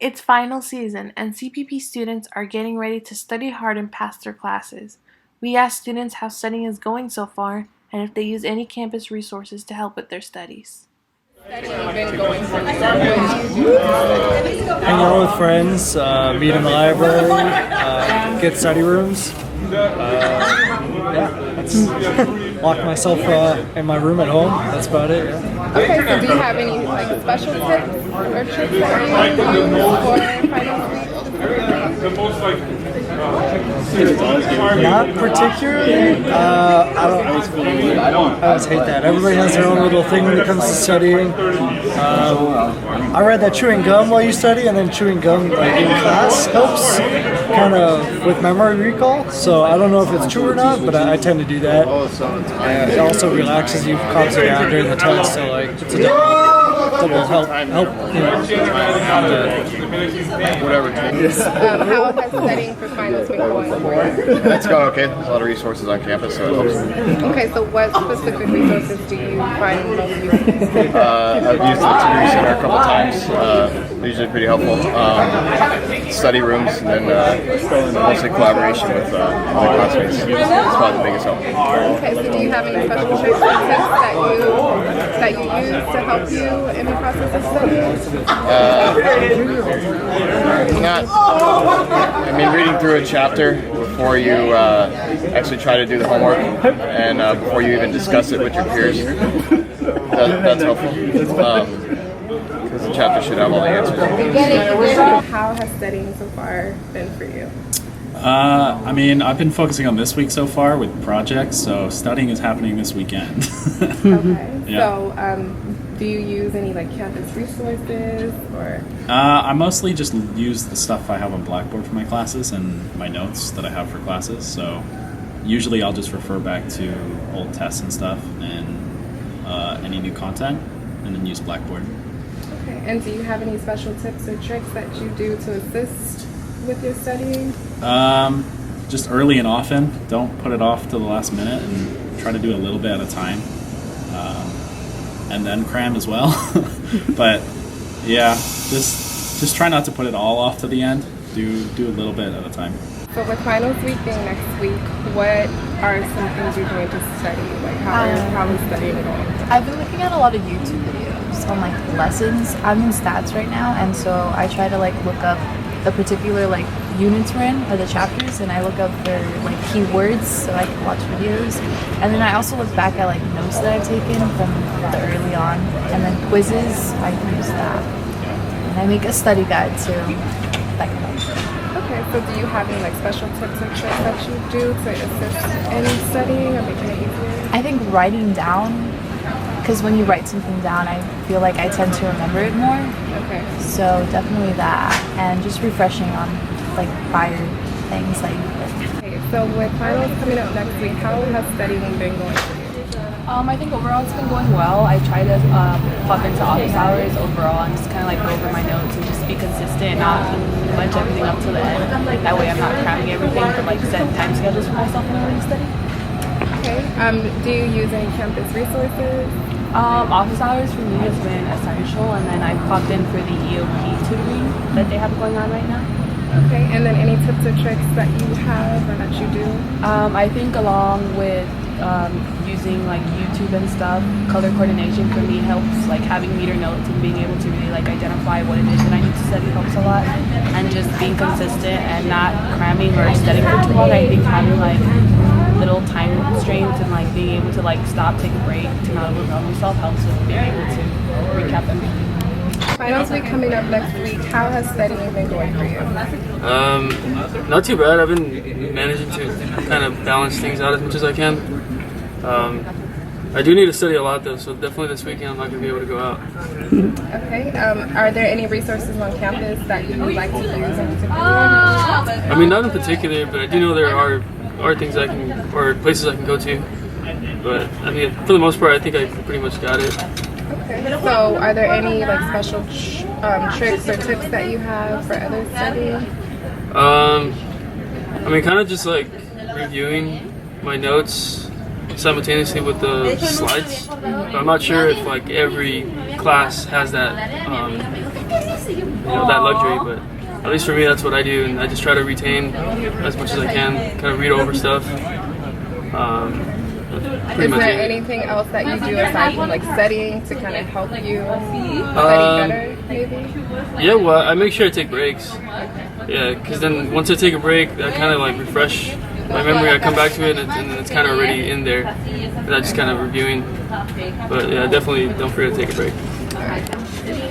It's final season, and CPP students are getting ready to study hard and pass their classes. We asked students how studying is going so far, and if they use any campus resources to help with their studies. Hang out with friends, meet in the library, get study rooms. Lock myself in my room at home. That's about it. Yeah. Okay, so do you have any special tips or tricks that you like to use for finals week? Not particularly. I always hate that. Everybody has their own little thing when it comes to studying. I read that chewing gum while you study, and then chewing gum in class helps kind of with memory recall. So I don't know if it's true or not, but I tend to do that. It also relaxes you, calms you down during the test. So it's a double help. Whatever. How has studying for finals been going for you? It's going okay. There's a lot of resources on campus, so it helps. Okay, so what specific resources do you find most useful? I've used the Degree Center a couple times. They're usually pretty helpful. Study rooms, and then mostly collaboration with other classmates. It's probably the biggest help. Okay, so do you have any special tricks or tips that you use to help you in the process of studying? Reading through a chapter before you actually try to do the homework, and before you even discuss it with your peers, that's helpful. Because the chapter should have all the answers. How has studying so far been for you? I've been focusing on this week so far with projects, so studying is happening this weekend. Okay. Yeah. So, do you use any campus resources or? I mostly just use the stuff I have on Blackboard for my classes and my notes that I have for classes. So usually I'll just refer back to old tests and stuff and any new content, and then use Blackboard. Okay. And do you have any special tips or tricks that you do to assist with your studying? Just early and often. Don't put it off to the last minute, and try to do a little bit at a time. And then cram as well. But yeah, just try not to put it all off to the end. Do a little bit at a time. So with finals week being next week, what are some things you're doing to study? How is studying going? I've been looking at a lot of YouTube videos on lessons. I'm in stats right now, and so I try to look up the particular units we're in or the chapters, and I look up for keywords so I can watch videos. And then I also look back at notes that I've taken from the early on, and then quizzes, I use that. And I make a study guide too. That can help. Okay, so do you have any special tips or tricks that you do to assist in studying or making it easier? I think writing down, because when you write something down, I feel like I tend to remember it more. Okay. So definitely that, and just refreshing on prior things that you've learned. Okay, so with finals coming up next week, how has studying been going for you? I think overall it's been going well. I try to pop into office hours overall and just kind of go over my notes and just be consistent, not bunch everything up to the end. That way I'm not cramming everything, but set time schedules for myself when I really study. Okay. Do you use any campus resources? Office hours for me has been essential, and then I popped in for the EOP tutoring that they have going on right now. Okay, and then any tips or tricks that you have or that you do? I think along with using YouTube and stuff, color coordination for me helps. Having meter notes and being able to really identify what it is that I need to study helps a lot. And just being consistent and not cramming or studying for too long. I think having little time constraints and being able to stop, take a break, to not overwhelm yourself helps with being able to recap everything. Finals week coming up next week. How has studying been going for you? Not too bad. I've been managing to kind of balance things out as much as I can. I do need to study a lot though, so definitely this weekend I'm not going to be able to go out. Okay. Are there any resources on campus that you would like to use in particular? Not in particular, but I do know there are things I can, or places I can go to. But for the most part, I think I pretty much got it. Okay. So, are there any special tricks or tips that you have for others studying? Kind of just reviewing my notes simultaneously with the slides. I'm not sure if every class has that that luxury, but at least for me, that's what I do, and I just try to retain as much as I can, kind of read over stuff. Is there anything else that you do aside from like studying to kind of help you study better, maybe? Yeah, well, I make sure I take breaks. Yeah, because then once I take a break, I kind of like refresh my memory. I come back to it, and it's kind of already in there. And I just kind of reviewing. But yeah, definitely don't forget to take a break.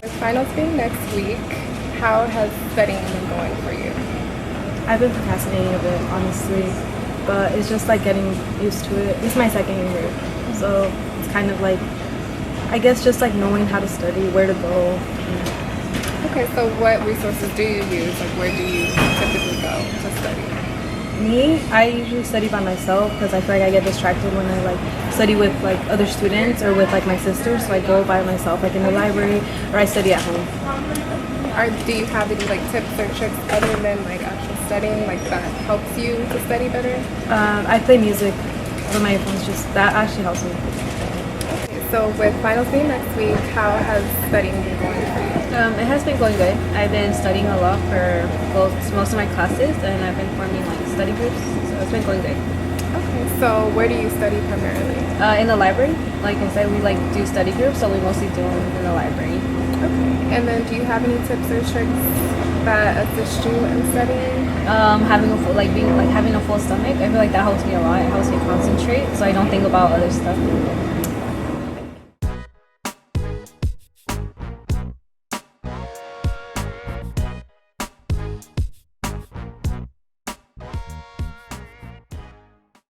With finals being next week, how has studying been going for you? I've been procrastinating a bit, honestly, but it's just like getting used to it. This is my second year, so it's kind of like, I guess just like knowing how to study, where to go. Okay, so what resources do you use? Like, where do you typically go to study? Me, I usually study by myself because I feel like I get distracted when I like study with like other students or with like my sisters. So I go by myself, like in the library, or I study at home. Do you have any like tips or tricks other than like actual studying, like that helps you to study better? I play music on my earphones. Just that actually helps me. Okay, so with finals being next week, how has studying been going for you? It has been going good. I've been studying a lot for most of my classes, and I've been forming like study groups, so it's been going good. Okay, so where do you study primarily? In the library. Like I said, we like do study groups, so we mostly do them in the library. Okay, and then do you have any tips or tricks that assist you in studying? Having a full, having a full stomach, I feel like that helps me a lot. It helps me concentrate, so I don't think about other stuff.